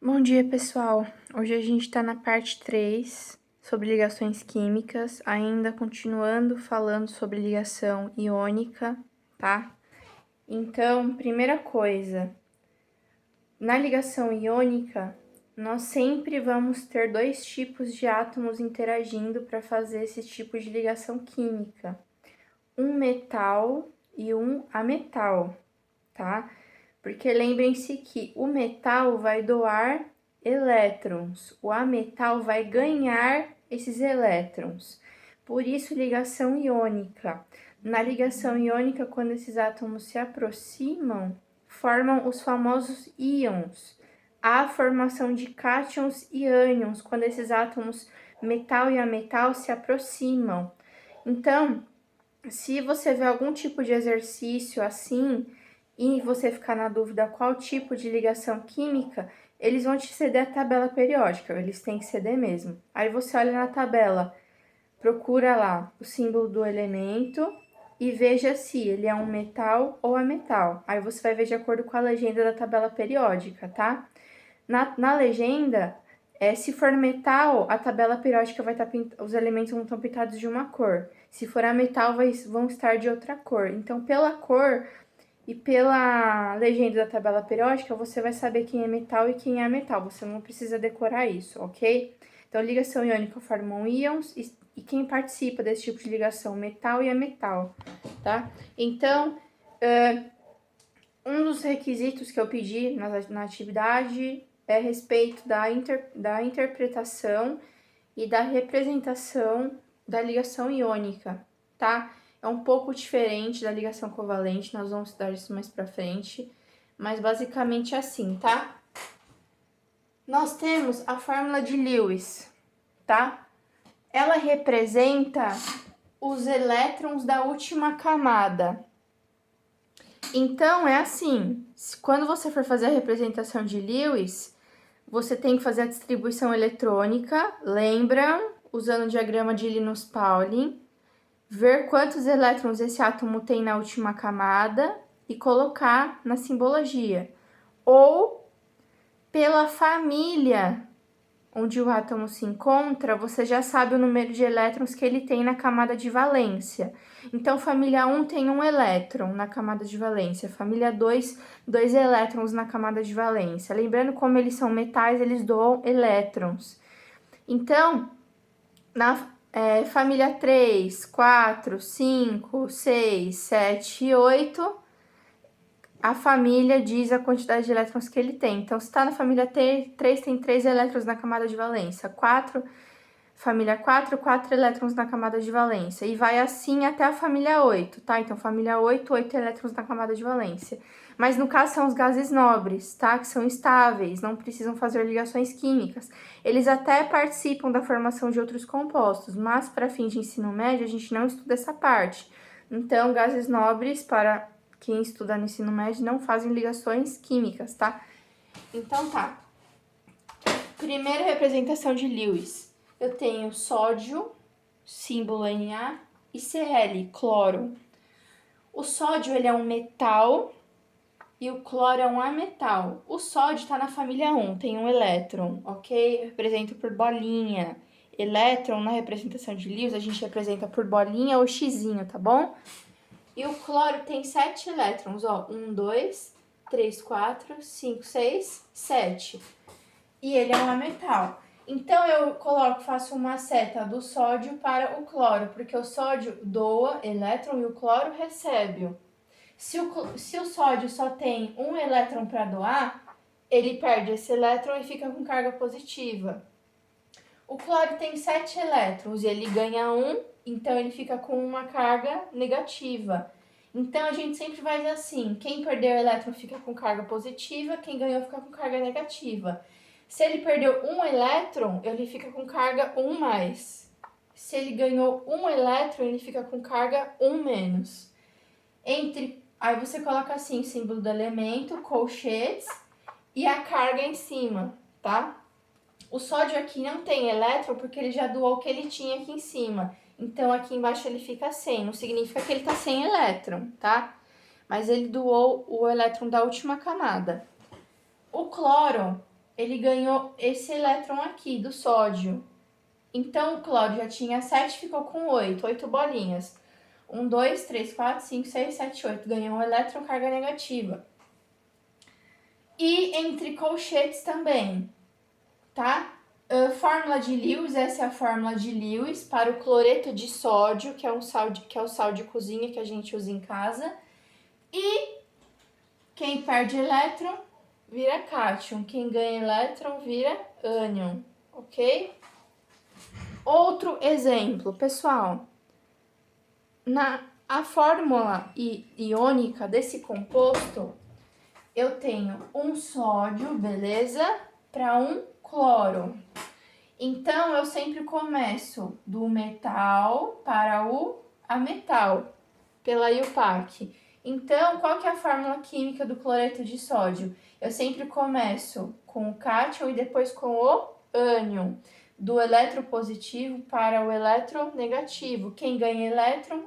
Bom dia, pessoal. Hoje a gente está na parte 3 sobre ligações químicas, ainda continuando falando sobre ligação iônica, tá? Então, primeira coisa, na ligação iônica, nós sempre vamos ter dois tipos de átomos interagindo para fazer esse tipo de ligação química: um metal e um ametal, tá? Porque lembrem-se que o metal vai doar elétrons, o ametal vai ganhar esses elétrons. Por isso, ligação iônica. Na ligação iônica, quando esses átomos se aproximam, formam os famosos íons. Há a formação de cátions e ânions quando esses átomos metal e ametal se aproximam. Então, se você vê algum tipo de exercício assim e você ficar na dúvida qual tipo de ligação química, eles vão te ceder a tabela periódica, eles têm que ceder mesmo. Aí você olha na tabela, procura lá o símbolo do elemento e veja se ele é um metal ou ametal. Aí você vai ver de acordo com a legenda da tabela periódica, tá? Na legenda, se for metal, a tabela periódica vai estar os elementos vão estar pintados de uma cor. Se for ametal, vão estar de outra cor. Então, pela cor e pela legenda da tabela periódica, você vai saber quem é metal e quem é ametal. Você não precisa decorar isso, ok? Então, ligação iônica formam íons e quem participa desse tipo de ligação, metal e ametal, tá? Então, um dos requisitos que eu pedi na atividade é a respeito da interpretação e da representação da ligação iônica, tá? É um pouco diferente da ligação covalente, nós vamos estudar isso mais pra frente, mas basicamente é assim, tá? Nós temos a fórmula de Lewis, tá? Ela representa os elétrons da última camada. Então, é assim, quando você for fazer a representação de Lewis, você tem que fazer a distribuição eletrônica, lembram? Usando o diagrama de Linus-Pauling, ver quantos elétrons esse átomo tem na última camada e colocar na simbologia. Ou pela família onde o átomo se encontra, você já sabe o número de elétrons que ele tem na camada de valência. Então, família 1 tem 1 elétron na camada de valência, família 2, 2 elétrons na camada de valência. Lembrando, como eles são metais, eles doam elétrons. Então, na família 3, 4, 5, 6, 7 e 8, a família diz a quantidade de elétrons que ele tem. Então, se está na família 3, tem 3 elétrons na camada de valência. 4, família 4, 4 elétrons na camada de valência. E vai assim até a família 8, tá? Então, família 8, 8 elétrons na camada de valência. Mas, no caso, são os gases nobres, tá? Que são estáveis, não precisam fazer ligações químicas. Eles até participam da formação de outros compostos, mas, para fins de ensino médio, a gente não estuda essa parte. Então, gases nobres, para quem estuda no ensino médio, não fazem ligações químicas, tá? Então, tá. Primeira representação de Lewis. Eu tenho sódio, símbolo Na, e Cl, cloro. O sódio, ele é um metal e o cloro é um ametal. O sódio está na família 1, tem um elétron, ok? Eu represento por bolinha. Elétron, na representação de Lewis, a gente representa por bolinha ou xizinho, tá bom? E o cloro tem 7 elétrons, ó. 1, 2, 3, 4, 5, 6, 7. E ele é um ametal. Então, eu faço uma seta do sódio para o cloro, porque o sódio doa elétron e o cloro recebe. Se o sódio só tem um elétron para doar, ele perde esse elétron e fica com carga positiva. O cloro tem 7 elétrons e ele ganha 1, então ele fica com uma carga negativa. Então, a gente sempre vai assim, quem perdeu o elétron fica com carga positiva, quem ganhou fica com carga negativa. Se ele perdeu um elétron, ele fica com carga 1+. Se ele ganhou um elétron, ele fica com carga 1-. Aí você coloca assim, símbolo do elemento, colchetes e a carga em cima, tá? O sódio aqui não tem elétron porque ele já doou o que ele tinha aqui em cima. Então, aqui embaixo ele fica sem. Não significa que ele tá sem elétron, tá? Mas ele doou o elétron da última camada. O cloro, ele ganhou esse elétron aqui, do sódio. Então, o cloro já tinha 7, ficou com 8 bolinhas. 1, 2, 3, 4, 5, 6, 7, 8. Ganhou um elétron carga negativa. E entre colchetes também, tá? Fórmula de Lewis, essa é a fórmula de Lewis para o cloreto de sódio, que é o sal de cozinha que a gente usa em casa. E quem perde elétron vira cátion, quem ganha elétron vira ânion, ok? Outro exemplo, pessoal. A fórmula iônica desse composto, eu tenho um sódio, beleza? Para um cloro. Então, eu sempre começo do metal para o ametal, pela IUPAC. Então, qual que é a fórmula química do cloreto de sódio? Eu sempre começo com o cátion e depois com o ânion. Do eletropositivo para o eletronegativo. Quem ganha elétron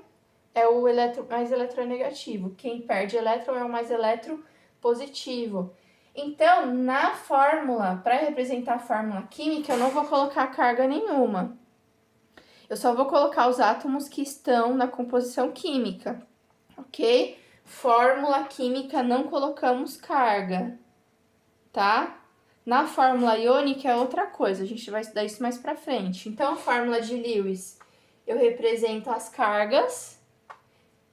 é o mais eletronegativo. Quem perde elétron é o mais eletropositivo. Então, na fórmula, para representar a fórmula química, eu não vou colocar carga nenhuma. Eu só vou colocar os átomos que estão na composição química, ok? Fórmula química, não colocamos carga, tá? Na fórmula iônica é outra coisa, a gente vai estudar isso mais pra frente. Então, a fórmula de Lewis, eu represento as cargas,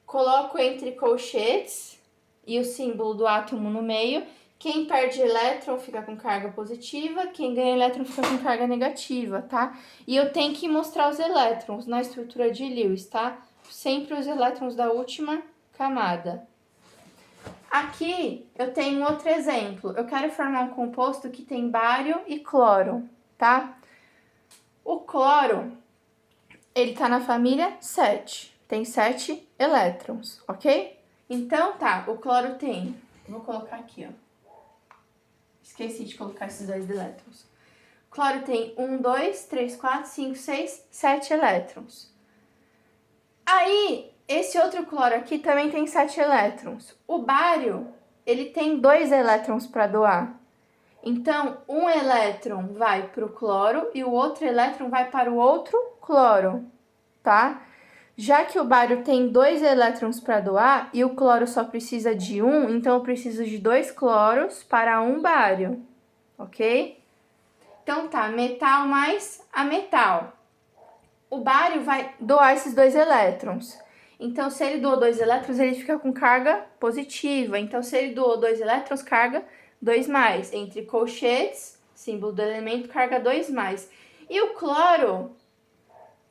coloco entre colchetes e o símbolo do átomo no meio. Quem perde elétron fica com carga positiva, quem ganha elétron fica com carga negativa, tá? E eu tenho que mostrar os elétrons na estrutura de Lewis, tá? Sempre os elétrons da última camada. Aqui eu tenho outro exemplo. Eu quero formar um composto que tem bário e cloro, tá? O cloro, ele tá na família 7. Tem 7 elétrons, ok? Então, tá, o cloro tem... Vou colocar aqui, ó. Esqueci de colocar esses 2 elétrons. O cloro tem 1, 2, 3, 4, 5, 6, 7 elétrons. Aí, esse outro cloro aqui também tem 7 elétrons. O bário, ele tem 2 elétrons para doar. Então, um elétron vai para o cloro e o outro elétron vai para o outro cloro, tá? Já que o bário tem 2 elétrons para doar e o cloro só precisa de 1, então eu preciso de 2 cloros para 1 bário, ok? Então tá, metal mais ametal. O bário vai doar esses 2 elétrons. Então, se ele doou 2 elétrons, ele fica com carga positiva. Então, se ele doou 2 elétrons, carga 2+. Entre colchetes, símbolo do elemento, carga 2+. E o cloro,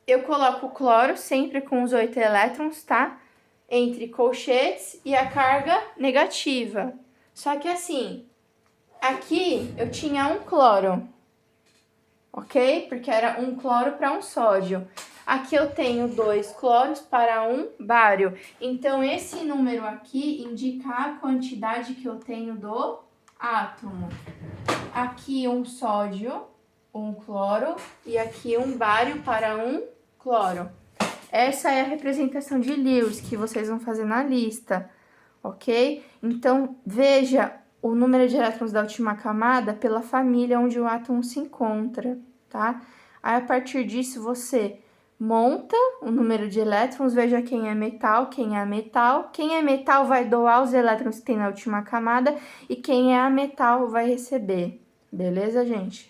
eu coloco o cloro sempre com os 8 elétrons, tá? Entre colchetes e a carga negativa. Só que assim, aqui eu tinha um cloro, ok? Porque era um cloro para um sódio. Aqui eu tenho 2 cloros para 1 bário. Então, esse número aqui indica a quantidade que eu tenho do átomo. Aqui um sódio, um cloro, e aqui um bário para 1 cloro. Essa é a representação de Lewis que vocês vão fazer na lista, ok? Então, veja o número de elétrons da última camada pela família onde o átomo se encontra, tá? Aí, a partir disso, você monta o número de elétrons, veja quem é metal, quem é ametal. Quem é metal vai doar os elétrons que tem na última camada e quem é ametal vai receber. Beleza, gente?